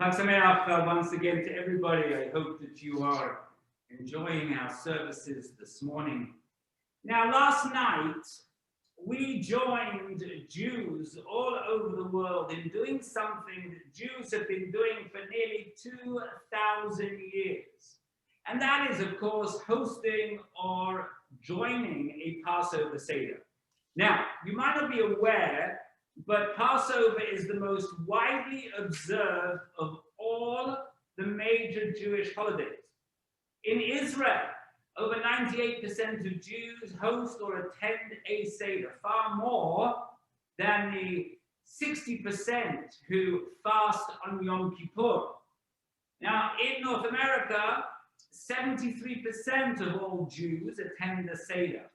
Chag Sameach once again to everybody. I hope that you are enjoying our services this morning. Now, last night, we joined Jews all over the world in doing something that Jews have been doing for nearly 2,000 years. And that is, of course, hosting or joining a Passover Seder. Now, you might not be aware, but Passover is the most widely observed of all the major Jewish holidays. In Israel, over 98% of Jews host or attend a Seder, far more than the 60% who fast on Yom Kippur. Now, in North America, 73% of all Jews attend the Seder.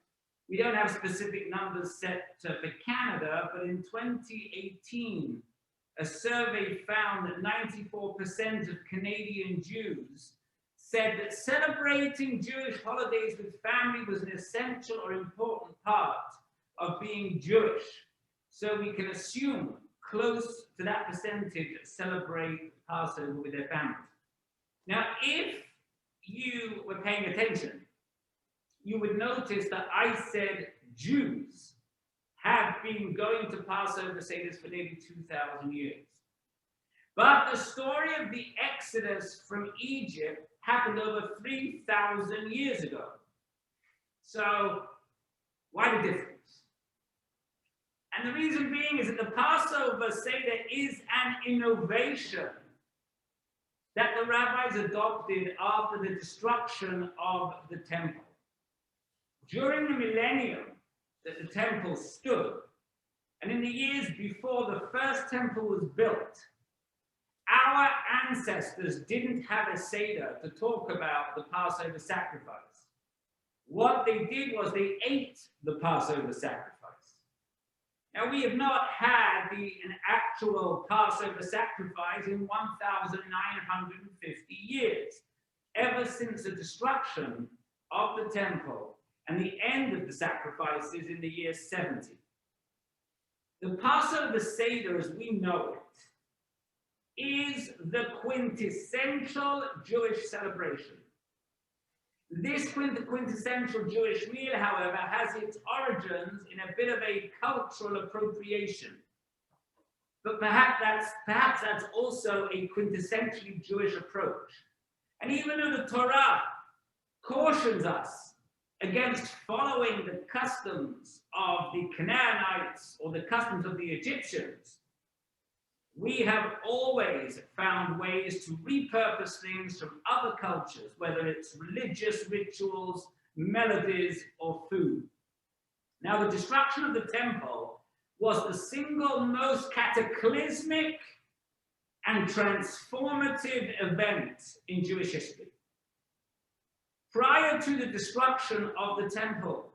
We don't have specific numbers set for Canada, but in 2018, a survey found that 94% of Canadian Jews said that celebrating Jewish holidays with family was an essential or important part of being Jewish. So we can assume close to that percentage celebrate Passover with their families. Now, if you were paying attention, you would notice that I said Jews have been going to Passover Seders for nearly 2,000 years. But the story of the Exodus from Egypt happened over 3,000 years ago. So why the difference? And the reason being is that the Passover Seder is an innovation that the rabbis adopted after the destruction of the temple. During the millennium that the temple stood, and in the years before the first temple was built, our ancestors didn't have a Seder to talk about the Passover sacrifice. What they did was they ate the Passover sacrifice. Now, we have not had an actual Passover sacrifice in 1,950 years, ever since the destruction of the temple and the end of the sacrifices in the year 70. The Passover Seder, as we know it, is the quintessential Jewish celebration. This quintessential Jewish meal, however, has its origins in a bit of a cultural appropriation. But perhaps that's also a quintessentially Jewish approach. And even though the Torah cautions us against following the customs of the Canaanites or the customs of the Egyptians, we have always found ways to repurpose things from other cultures, whether it's religious rituals, melodies, or food. Now, the destruction of the temple was the single most cataclysmic and transformative event in Jewish history. Prior to the destruction of the temple,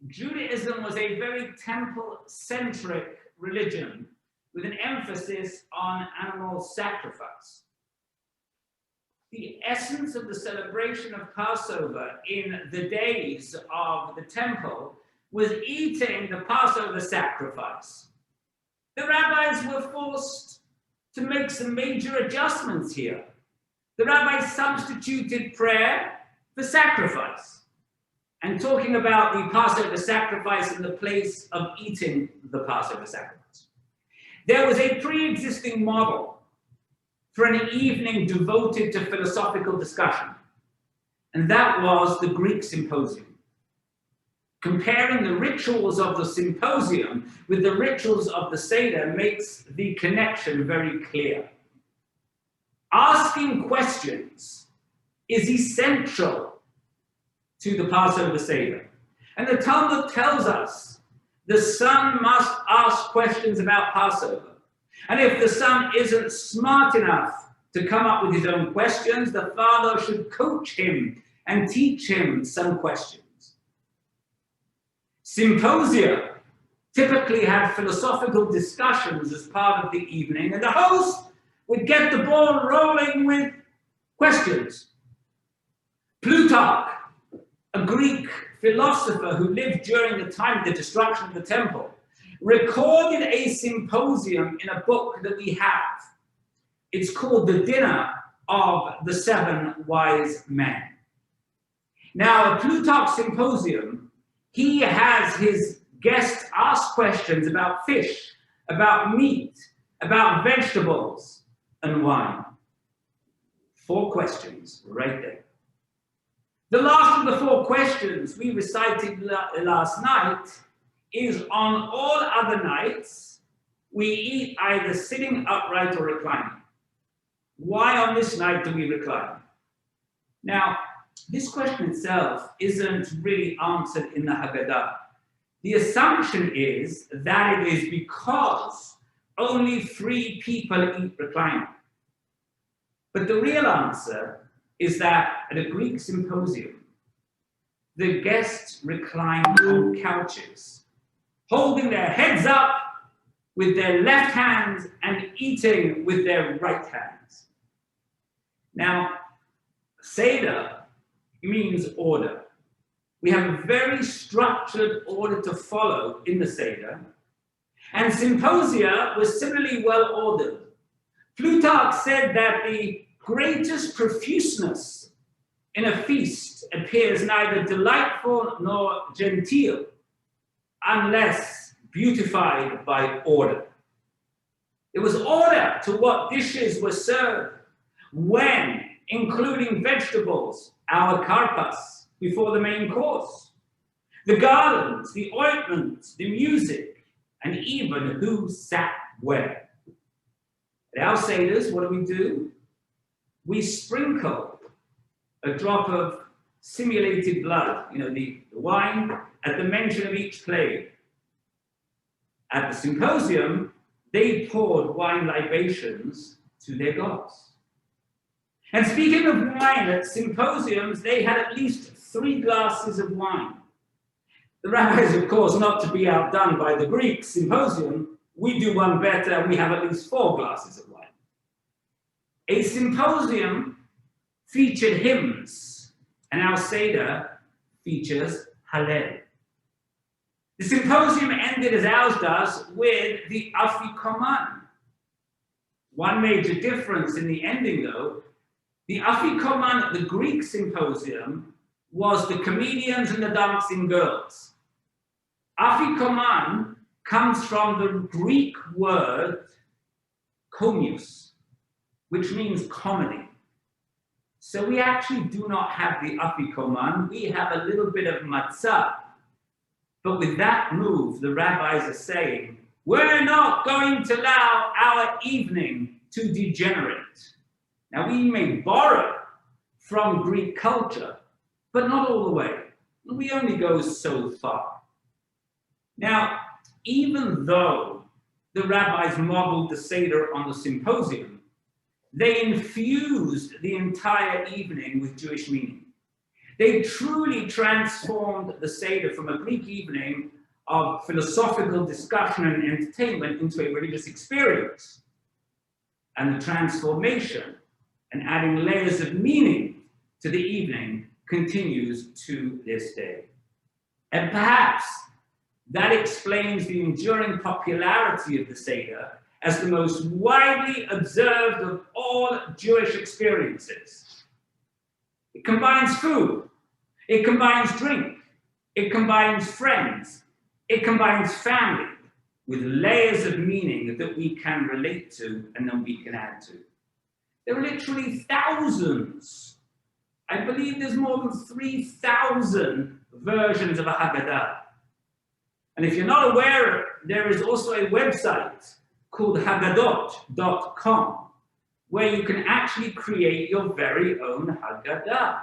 Judaism was a very temple-centric religion with an emphasis on animal sacrifice. The essence of the celebration of Passover in the days of the temple was eating the Passover sacrifice. The rabbis were forced to make some major adjustments here. The rabbis substituted prayer for sacrifice, and talking about the Passover sacrifice in the place of eating the Passover sacrifice. There was a pre-existing model for an evening devoted to philosophical discussion, and that was the Greek symposium. Comparing the rituals of the symposium with the rituals of the Seder makes the connection very clear. Asking questions is essential to the Passover Seder. And the Talmud tells us the son must ask questions about Passover. And if the son isn't smart enough to come up with his own questions, the father should coach him and teach him some questions. Symposia typically had philosophical discussions as part of the evening, and the host would get the ball rolling with questions. Plutarch, a Greek philosopher who lived during the time of the destruction of the temple, recorded a symposium in a book that we have. It's called the dinner of the 7 wise men. Now, at Plutarch's symposium, he has his guests ask questions about fish, about meat, about vegetables, and wine. 4 questions right there. The last of the 4 questions we recited last night is, on all other nights, we eat either sitting upright or reclining. Why on this night do we recline? Now, this question itself isn't really answered in the Haggadah. The assumption is that it is because only 3 people eat reclining. But the real answer is that at a Greek symposium, the guests recline on couches, holding their heads up with their left hands and eating with their right hands. Now, Seder means order. We have a very structured order to follow in the Seder, and symposia was similarly well ordered. Plutarch said that the greatest profuseness in a feast appears neither delightful nor genteel unless beautified by order. There was order to what dishes were served when, including vegetables, our karpas, before the main course, the garlands, the ointments, the music, and even who sat where. At our Seders, what do? We sprinkle a drop of simulated blood, the wine, at the mention of each plague. At the symposium, they poured wine libations to their gods. And speaking of wine, at symposiums, they had at least 3 glasses of wine. The rabbis, of course, not to be outdone by the Greek symposium, we do one better, we have at least 4 glasses of wine. A symposium featured hymns, and our Seder features Hallel. The symposium ended, as ours does, with the Afikoman. One major difference in the ending, though, the Afikoman at the Greek symposium was the comedians and the dancing girls. Afikoman comes from the Greek word komius, which means comedy. So we actually do not have the Afikoman, we have a little bit of matzah. But with that move, the rabbis are saying, we're not going to allow our evening to degenerate. Now, we may borrow from Greek culture, but not all the way. We only go so far. Now, even though the rabbis modeled the Seder on the symposium, they infused the entire evening with Jewish meaning. They truly transformed the Seder from a Greek evening of philosophical discussion and entertainment into a religious experience. And the transformation and adding layers of meaning to the evening continues to this day. And perhaps that explains the enduring popularity of the Seder as the most widely observed of all Jewish experiences. It combines food, it combines drink, it combines friends, it combines family with layers of meaning that we can relate to and that we can add to. There are literally thousands. I believe there's more than 3,000 versions of a Haggadah. And if you're not aware, there is also a website called haggadot.com where you can actually create your very own Haggadah,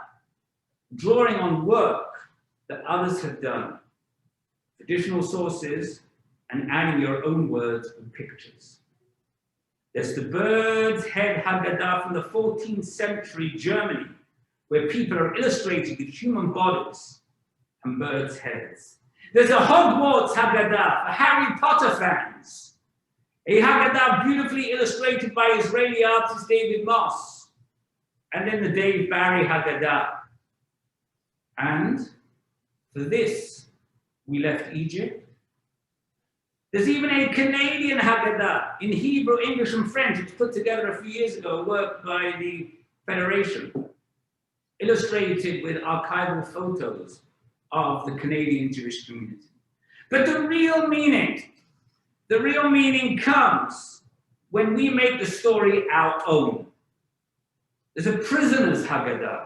drawing on work that others have done, traditional sources, and adding your own words and pictures. There's the bird's head Haggadah from the 14th century Germany, where people are illustrated with human bodies and birds' heads. There's a Hogwarts Haggadah for Harry Potter fans, a Haggadah beautifully illustrated by Israeli artist David Moss, and then the Dave Barry Haggadah. And for this, we left Egypt. There's even a Canadian Haggadah in Hebrew, English, and French. It's put together a few years ago, work by the Federation, illustrated with archival photos of the Canadian Jewish community. But the real meaning comes when we make the story our own. There's a prisoner's Haggadah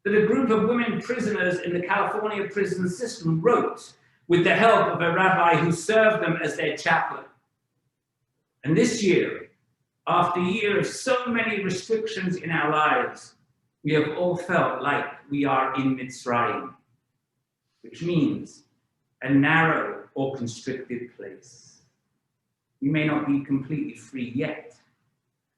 that a group of women prisoners in the California prison system wrote with the help of a rabbi who served them as their chaplain. And this year, after a year of so many restrictions in our lives, we have all felt like we are in Mitzrayim, which means a narrow or constricted place. We may not be completely free yet,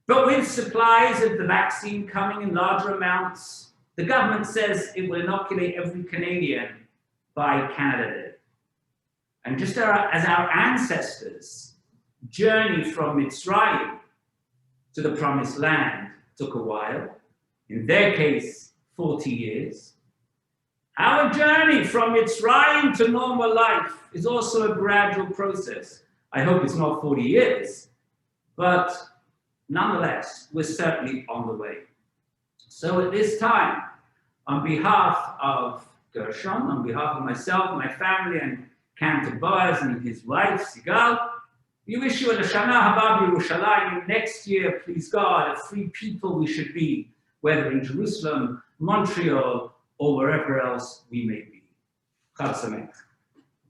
but with supplies of the vaccine coming in larger amounts, the government says it will inoculate every Canadian by Canada Day. And just as our ancestors' journey from Mitzrayim to the Promised Land took a while, in their case, 40 years, our journey from Mitzrayim to normal life is also a gradual process. I hope it's not 40 years, but nonetheless, we're certainly on the way. So at this time, on behalf of Gershon, on behalf of myself, my family, and Cantor Boaz and his wife, Sigal, we wish you a Lashana Haba Yerushalayim. Next year, please God, a free people we should be, whether in Jerusalem, Montreal, or wherever else we may be. Chag Sameach.